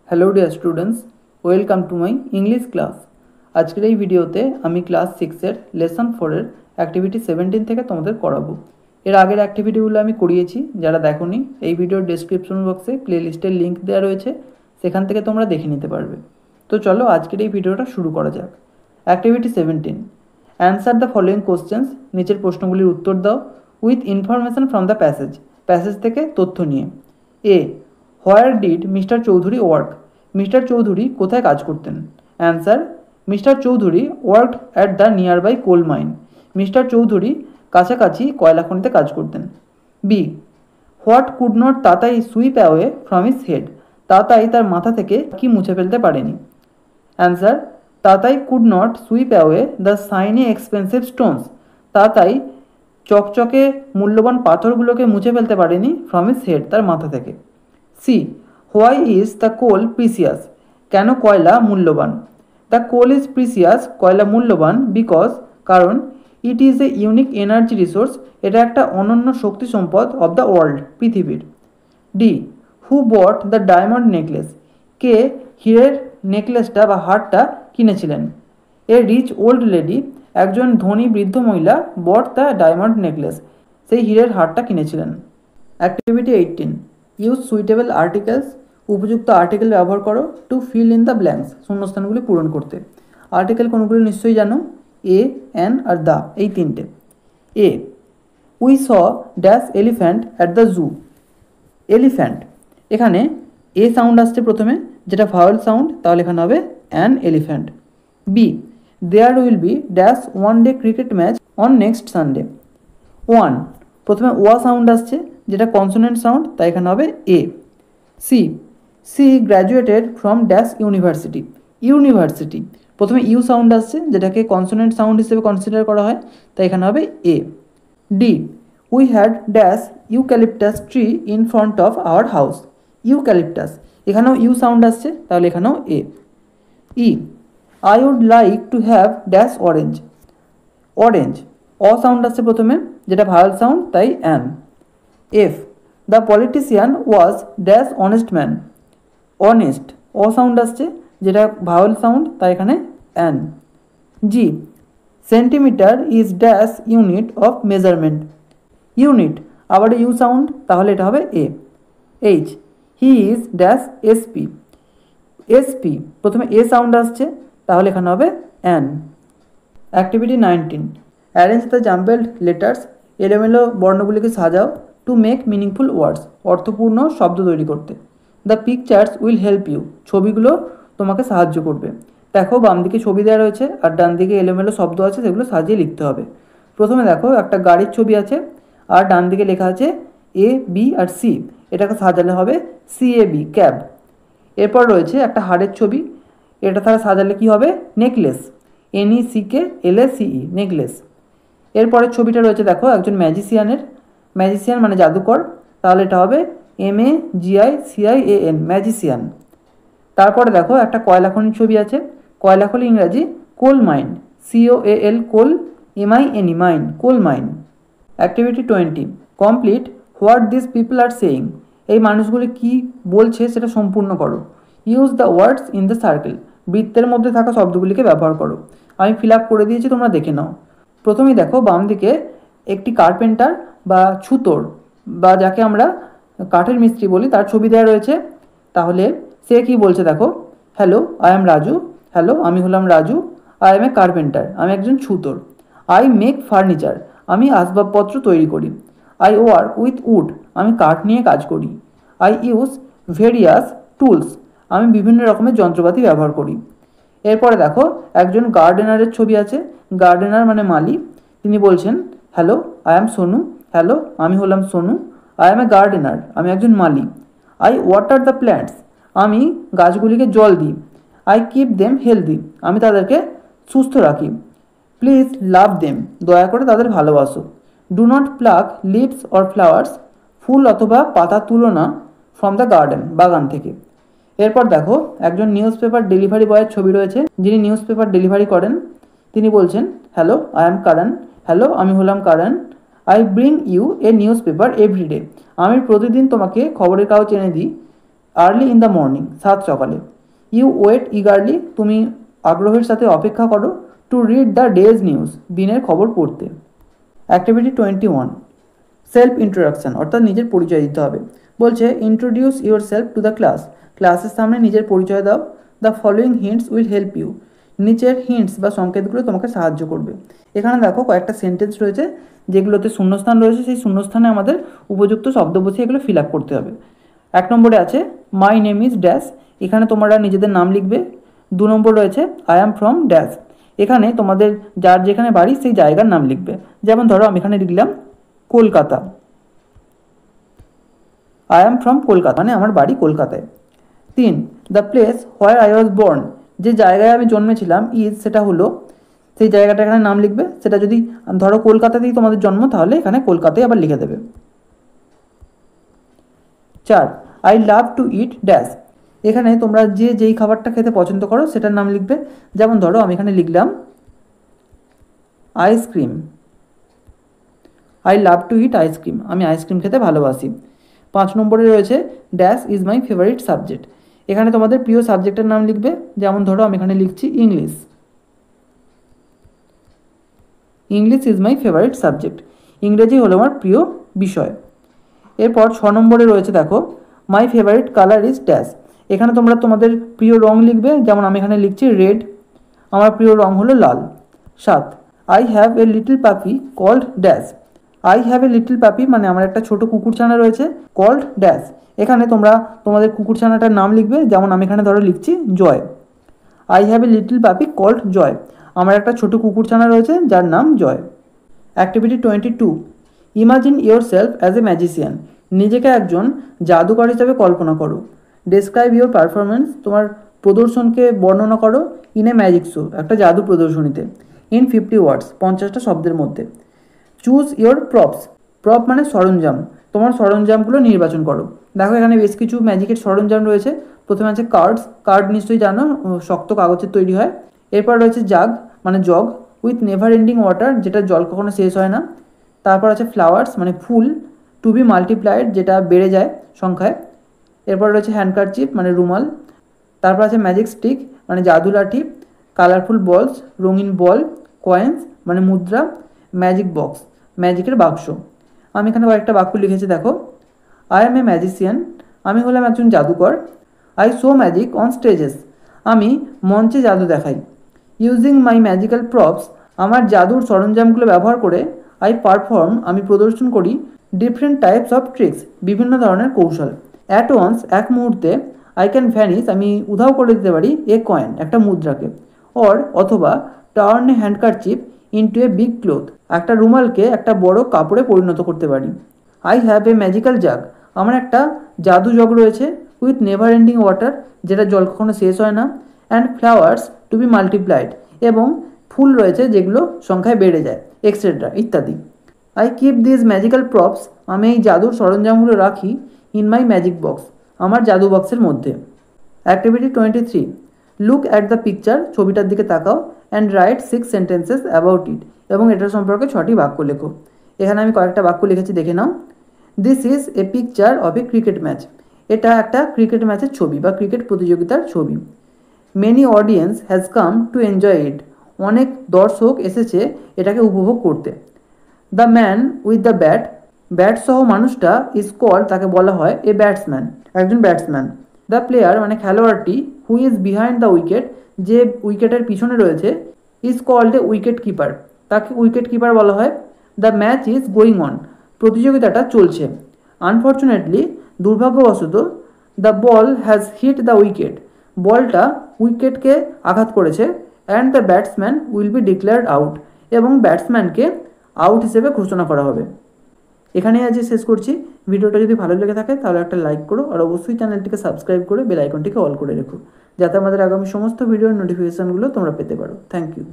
Hello dear students, welcome to my English class. আজকের এই ভিডিওতে আমি ক্লাস 6-এর লেসন 4-এর অ্যাক্টিভিটি 17 থেকে তোমাদের করাবো। এর আগের অ্যাক্টিভিটিগুলো আমি করিয়েছি, যারা দেখোনি এই ভিডিওর ডেসক্রিপশন বক্সে প্লেলিস্টের লিঙ্ক দেওয়া রয়েছে, সেখান থেকে তোমরা দেখে নিতে পারবে। তো চলো আজকের এই ভিডিওটা শুরু করা যাক। Activity 17, answer the following questions, নিচের প্রশ্নগুলির উত্তর দাও with information from the passage থেকে তথ্য নিয়ে। A, where did mister Chowdhury work? Mister Chowdhury কোথায় কাজ করতেন? Answer, mister Chowdhury worked at the nearby coal mine. Mister Chowdhury কাছাকাছি কয়লা খনিতে কাজ করতেন। B, what could not Tatai sweep away from his head? Tatai তার মাথা থেকে কি মুছে ফেলতে পারেনি? Answer, Tatai could not sweep away the shiny expensive Stones. Tatai চকচকে মূল্যবান পাথরগুলোকে মুছে ফেলতে পারেনি ফ্রম হিজ হেড, তার মাথা থেকে। C, why is the coal precious? কেন কয়লা মূল্যবান? দ্য কোল ইজ প্রিসিয়াস, কয়লা মূল্যবান, বিকজ, কারণ, it is a unique energy resource, এটা একটা অনন্য শক্তি সম্পদ অব দ্য ওয়ার্ল্ড, পৃথিবীর। D, who bought the diamond necklace? কে হীরের নেকলেসটা বা হারটা কিনেছিলেন? এ রিচ ওল্ড লেডি, একজন ধনী বৃদ্ধ মহিলা, বট দ্য ডায়মন্ড নেকলেস, সেই হীরের হারটা কিনেছিলেন। অ্যাক্টিভিটি 18, ইউজ সুইটেবল আর্টিকেলস, উপযুক্ত আর্টিকেল ব্যবহার করো to fill in the blanks, শূন্যস্থানগুলি পূরণ করতে। আর্টিকেল কোনগুলি নিশ্চয়ই জানো, এ, অ্যান আর দ্য, এই তিনটে। A, we saw dash elephant at the zoo. Elephant, এখানে এ সাউন্ড আসছে প্রথমে, যেটা ভাওয়েল সাউন্ড, তাহলে এখানে হবে an elephant. B, there will be dash one day cricket match on next Sunday. One, প্রথমে ওয়া সাউন্ড আসছে, যেটা কনসোনেন্ট সাউন্ড, তাই এখানে হবে a. C, she graduated from dash university. University, প্রথমে ইউ সাউন্ড আসছে, যেটাকে কনসোনেন্ট সাউন্ড হিসেবে কনসিডার করা হয়, তাই এখানে হবে a. D, we had dash eucalyptus tree in front of our house. Eucalyptus, এখানেও ইউ সাউন্ড আসছে, তাহলে এখানেও a. E, I would like to have dash orange. Orange, O sound আসছে প্রথমে, যেটা ভাওয়েল সাউন্ড, তাই an. F, the politician was dash honest man. Honest, O sound আসছে, যেটা ভাওয়েল সাউন্ড, তাই এখানে an. G, centimetre is dash unit of measurement. Unit, আবার U sound, তাহলে এটা হবে a. H, he is dash SP. SP, প্রথমে E sound আসছে, তাহলে এখানে হবে an. Activity 19, arrange the jumbled letters, এলোমেলো বর্ণগুলিকে সাজাও টু মেক মিনিংফুল ওয়ার্ডস, অর্থপূর্ণ শব্দ তৈরি করতে। The pictures will help you, ছবিগুলো তোমাকে সাহায্য করবে। দেখো বাম দিকে ছবি দেওয়া রয়েছে আর ডান দিকে এলোমেলো শব্দ আছে, সেগুলো সাজিয়ে লিখতে হবে। প্রথমে দেখো একটা গাড়ির ছবি আছে আর ডান দিকে লেখা আছে এ, বি আর সি, এটাকে সাজালে হবে সি এ বি, ক্যাব। এরপর রয়েছে একটা হাড়ের ছবি, এটা তাহলে সাজালে কি হবে, নেকলেস, NECK LACE, নেকলেস। এরপরের ছবিটা রয়েছে দেখো একজন ম্যাজিশিয়ানের, ম্যাজিশিয়ান মানে জাদুকর, তাহলে এটা হবে MAGICIAN, ম্যাজিশিয়ান। তারপরে দেখো একটা কয়লা খনির ছবি আছে, কয়লা খনি ইংরাজি coal mine, COAL, coal, MINE, mine, coal mine. Activity 20, complete what this people are saying, এই মানুষগুলি কি বলছে সেটা সম্পূর্ণ করো। Use the words in the circle, বৃত্তের মধ্যে থাকা শব্দগুলিকে ব্যবহার করো। আমি ফিল আপ করে দিয়েছি, তোমরা দেখে নাও। প্রথমেই দেখো বাম দিকে একটি কার্পেন্টার বা ছুতোর, বা যাকে আমরা কাঠের মিস্ত্রি বলি, তার ছবি দেওয়া রয়েছে। তাহলে সে কি বলছে দেখো, hello I M Raju, hello আমি হলাম Raju, I M A carpenter, আমি একজন ছুতোর। আই মেক ফার্নিচার, আমি আসবাবপত্র তৈরি করি। আই ওয়ার্ক উইথ উড, আমি কাঠ নিয়ে কাজ করি। আই ইউজ ভেরিয়াস টুলস, আমি বিভিন্ন রকমের যন্ত্রপাতি ব্যবহার করি। এরপরে দেখো একজন গার্ডেনারের ছবি আছে, গার্ডেনার মানে মালি, তিনি বলছেন hello I M Sonu, hello আমি হলাম Sonu, I M A gardener, আমি একজন মালি। আই ওয়াটার দ্য প্ল্যান্টস, আমি গাছগুলিকে জল দিই। আই কিপ দেম হেলদি, আমি তাদেরকে সুস্থ রাখি। প্লিজ লাভ দেম, দয়া করে তাদের ভালোবাসো। Do not pluck leaves or flowers, ফুল অথবা পাতা তুলো না, ফ্রম দ্য গার্ডেন, বাগান থেকে। এরপর দেখো একজন নিউজ পেপার ডেলিভারি বয়ের ছবি রয়েছে, যিনি নিউজ পেপার ডেলিভারি করেন। তিনি বলছেন hello I am Karan, hello আমি হলাম Karan. I bring you a newspaper everyday, আমি প্রতিদিন তোমাকে খবরের কাগজ এনে দিই। আর্লি ইন দ্য মর্নিং, সাত সকালে। ইউ ওয়েট ইগারলি, তুমি আগ্রহের সাথে অপেক্ষা করো। To read the days news, দিনের খবর পড়তে। অ্যাক্টিভিটি 21, সেলফ ইন্ট্রোডাকশান, অর্থাৎ নিজের পরিচয় দিতে হবে। বলছে introduce yourself to the class, ক্লাসের সামনে নিজের পরিচয় দাও। The following hints will help you, নিচের হিন্টস বা সংকেতগুলো তোমাকে সাহায্য করবে। এখানে দেখো কয়েকটা সেন্টেন্স রয়েছে যেগুলোতে শূন্যস্থান রয়েছে, সেই শূন্যস্থানে আমাদের উপযুক্ত শব্দ বসিয়ে এগুলো ফিল আপ করতে হবে। 1 নম্বরে আছে মাই নেম ইজ ড্যাশ, এখানে তোমরা নিজেদের নাম লিখবে। 2 নম্বর রয়েছে আই অ্যাম ফ্রম ড্যাশ, এখানে তোমাদের যার যেখানে বাড়ি সেই জায়গার নাম লিখবে। যেমন ধরো আমি এখানে লিখলাম Kolkata, I am from Kolkata, মানে আমার বাড়ি কলকাতায়। 3, the place where I was born, যে জায়গায় আমি জন্মেছিলাম, ইজ সেটা হলো, সেই জায়গাটা এখানে নাম লিখবে। সেটা যদি ধরো কলকাতাতেই তোমাদের জন্ম, তাহলে এখানে কলকাতায় আবার লিখে দেবে। 4, I love to it dash, এখানে তোমরা যেই খাবারটা খেতে পছন্দ করো সেটার নাম লিখবে। যেমন ধরো আমি এখানে লিখলাম ice cream, I love to it ice cream, আমি আইসক্রিম খেতে ভালোবাসি। 5 নম্বরে রয়েছে dash is my favourite subject, এখানে তোমাদের প্রিয় সাবজেক্টের নাম লিখবে। যেমন ধরো আমি এখানে লিখছি English, English is my favourite subject, ইংরেজি হলো আমার প্রিয় বিষয়। এরপর 6 নম্বরে রয়েছে দেখো my favourite colour is dash, এখানে তোমরা তোমাদের প্রিয় রং লিখবে। যেমন আমি এখানে লিখছি রেড, আমার প্রিয় রং হলো লাল। 7, I have a little puppy called dash, I have a little puppy মানে আমার একটা ছোট কুকুরছানা রয়েছে, কল্ড ড্যাশ, এখানে তোমরা তোমাদের কুকুরছানাটার নাম লিখবে। যেমন আমি এখানে ধরো লিখছি Joy, I have a little puppy called Joy, আমার একটা ছোট কুকুরছানা রয়েছে যার নাম Joy. Activity 22, imagine yourself as a magician, নিজেকে একজন জাদুকর হিসেবে কল্পনা করো। ডেসক্রাইব ইয়োর পারফরমেন্স, তোমার প্রদর্শনকে বর্ণনা করো। ইন এ ম্যাজিক শো, একটা জাদু প্রদর্শনীতে। ইন 50 ওয়ার্ডস, 50টা শব্দের মধ্যে। চুজ ইয়োর প্রপস, প্রপ মানে সরঞ্জাম, তোমার সরঞ্জামগুলো নির্বাচন করো। দেখো এখানে বেশ কিছু ম্যাজিকের সরঞ্জাম রয়েছে। প্রথমে আছে কার্ডস, কার্ড নিশ্চয়ই জানো শক্ত কাগজের তৈরি হয়। এরপর রয়েছে জাগ মানে jug with never ending water, যেটা জল কখনো শেষ হয় না। তারপর আছে ফ্লাওয়ার্স মানে ফুল, টু বি মাল্টিপ্লাইড যেটা বেড়ে যায় সংখ্যায়। এরপর রয়েছে হ্যান্ডকারচিপ মানে রুমাল। তারপর আছে ম্যাজিক স্টিক মানে জাদু লাঠি, কালারফুল বলস রঙিন বল, কয়েন্স মানে মুদ্রা, ম্যাজিক বক্স ম্যাজিকের বাক্স। আমি এখানে কয়েকটা বাক্য লিখেছি দেখো। আই এম এ ম্যাজিশিয়ান, আমি হলাম একজন জাদুকর। I show magic on stages, আমি মঞ্চে জাদু দেখাই। ইউজিং মাই ম্যাজিক্যাল প্রপস, আমার জাদুর সরঞ্জামগুলো ব্যবহার করে। আই পারফর্ম, আমি প্রদর্শন করি। ডিফারেন্ট টাইপস অফ ট্রিক্স, বিভিন্ন ধরনের কৌশল। অ্যাট ওয়ান্স, এক মুহূর্তে। আই ক্যান ভ্যানিশ, আমি উধাও করে দিতে পারি এ কয়েন, একটা মুদ্রাকে। অথবা turn A handkerchief into a big cloth, একটা রুমালকে একটা বড় কাপড়ে পরিণত করতে পারি। আই হ্যাভ এ ম্যাজিক্যাল জাগ, আমার একটা জাদু জগ রয়েছে। উইথ নেভার এন্ডিং ওয়াটার, যেটা জল কখনো শেষ হয় না। And flowers to be multiplied, এবং ফুল রয়েছে যেগুলো সংখ্যায় বেড়ে যায়, এক্সেট্রা ইত্যাদি। I keep this magical props, আমি এই জাদুর সরঞ্জামগুলো রাখি। ইন মাই ম্যাজিক বক্স, আমার জাদু বক্সের মধ্যে। Activity 23, look at the picture, ছবিটার দিকে তাকাও। And right 6 sentences about it, এবং এটার সম্পর্কে 6টি বাক্য লেখো। এখানে আমি কয়েকটা বাক্য লিখেছি, দেখে নাও। This is a picture of a cricket match, এটা একটা ক্রিকেট ম্যাচের ছবি বা ক্রিকেট প্রতিযোগিতার ছবি। Many audience has come to enjoy it, অনেক দর্শক এসেছে এটাকে উপভোগ করতে। The man with the bat, bat সহ মানুষটা ইজ কল্ড, তাকে বলা হয় এ ব্যাটসম্যান, একজন ব্যাটসম্যান। দ্য প্লেয়ার মানে খেলোয়াড়টি, who is behind the wicket, যে উইকেটের পিছনে রয়েছে, is called a wicket keeper, তাকে উইকেট কিপার বলা হয়। The match is going on, প্রতিযোগিতাটা চলছে। আনফর্চুনেটলি, দুর্ভাগ্যবশত, the ball has hit the wicket, বলটা উইকেটকে আঘাত করেছে। And the batsman will be declared out, এবং ব্যাটসম্যানকে আউট হিসেবে ঘোষণা করা হবে। এখানেই আজ শেষ করছি। ভিডিওটা যদি ভালো লেগে থাকে তাহলে একটা লাইক করো, আর অবশ্যই চ্যানেলটিকে সাবস্ক্রাইব করে বেল আইকনটিকে অল করে রেখো, যাতে আমাদের আগামী সমস্ত ভিডিওর নোটিফিকেশানগুলো তোমরা পেতে পারো। Thank you.